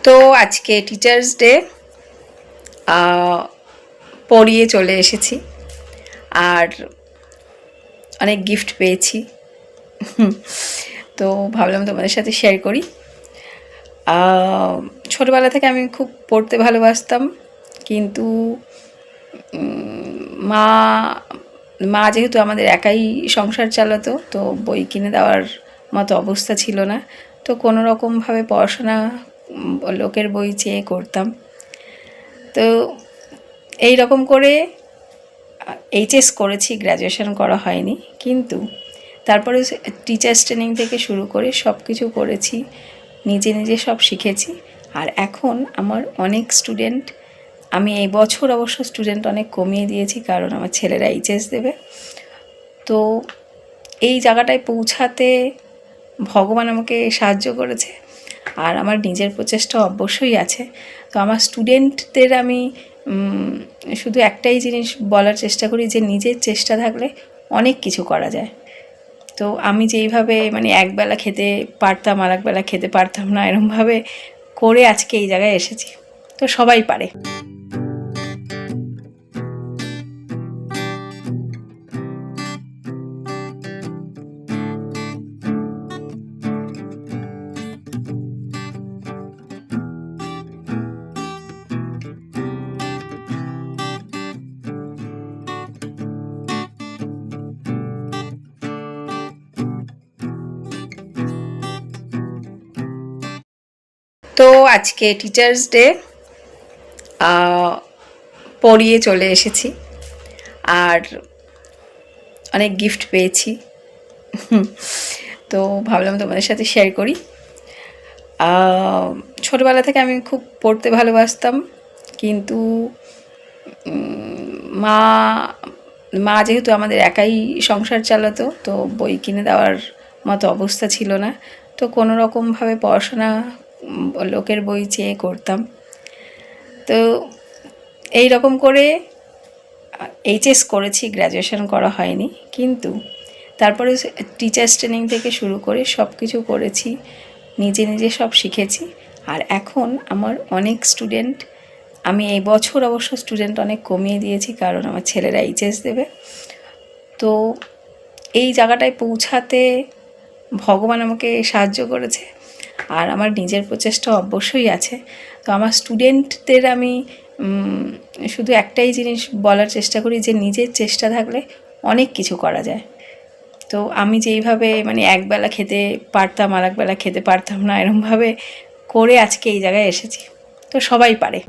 তো আজকে teachers day পড়িয়ে চলে এসেছি আর অনেক গিফট পেয়েছি। তো ভাবলাম তোমাদের সাথে শেয়ার করি। ছোটবেলা থেকে আমি খুব পড়তে ভালোবাসতাম, কিন্তু মা মা যেহেতু আমাদের একাই সংসার চালাতো, তো বই কিনে দেওয়ার মতো অবস্থা ছিল না। তো কোনো রকমভাবে পড়াশোনা লোকের বই চেয়ে করতাম। তো এই রকম করে এইচএস করেছি, গ্র্যাজুয়েশন করা হয়নি, কিন্তু তারপরে টিচার্স ট্রেনিং থেকে শুরু করে সব কিছু করেছি, নিজে নিজে সব শিখেছি। আর এখন আমার অনেক স্টুডেন্ট, আমি এই বছর অবশ্য স্টুডেন্ট অনেক কমিয়ে দিয়েছি, কারণ আমার ছেলেরা এইচএস দেবে। তো এই জায়গাটায় পৌঁছাতে ভগবান আমাকে সাহায্য করেছে, আর আমার নিজের প্রচেষ্টা অবশ্যই আছে। তো আমার স্টুডেন্টদের আমি শুধু একটাই জিনিস বলার চেষ্টা করি, যে নিজের চেষ্টা থাকলে অনেক কিছু করা যায়। তো আমি যেইভাবে একবেলা খেতে পারতাম আর একবেলা খেতে পারতাম না, এরকমভাবে করে আজকে এই জায়গায় এসেছি। তো সবাই পারে। তো আজকে টিচার্স ডে পড়িয়ে চলে এসেছি আর অনেক গিফট পেয়েছি। তো ভাবলাম তোমাদের সাথে শেয়ার করি। ছোটবেলা থেকে আমি খুব পড়তে ভালোবাসতাম, কিন্তু মা মা যেহেতু আমাদের একাই সংসার চালাতো, তো বই কিনে দেওয়ার মতো অবস্থা ছিল না। তো কোনো রকমভাবে পড়াশোনা লোকের বই চেয়ে করতাম। তো এই রকম করে এইচএস করেছি, গ্র্যাজুয়েশন করা হয়নি, কিন্তু তারপরে টিচার্স ট্রেনিং থেকে শুরু করে সব কিছু করেছি, নিজে নিজে সব শিখেছি। আর এখন আমার অনেক স্টুডেন্ট, আমি এই বছর অবশ্য স্টুডেন্ট অনেক কমিয়ে দিয়েছি, কারণ আমার ছেলেরা এইচএস দেবে। তো এই জায়গাটায় পৌঁছাতে ভগবান আমাকে সাহায্য করেছে, আর আমার নিজের প্রচেষ্টা অবশ্যই আছে। তো আমার স্টুডেন্টদের আমি শুধু একটাই জিনিস বলার চেষ্টা করি, যে নিজের চেষ্টা থাকলে অনেক কিছু করা যায়। তো আমি যেইভাবে একবেলা খেতে পারতাম আর একবেলা খেতে পারতাম না, এরকমভাবে করে আজকে এই জায়গায় এসেছি। তো সবাই পারে।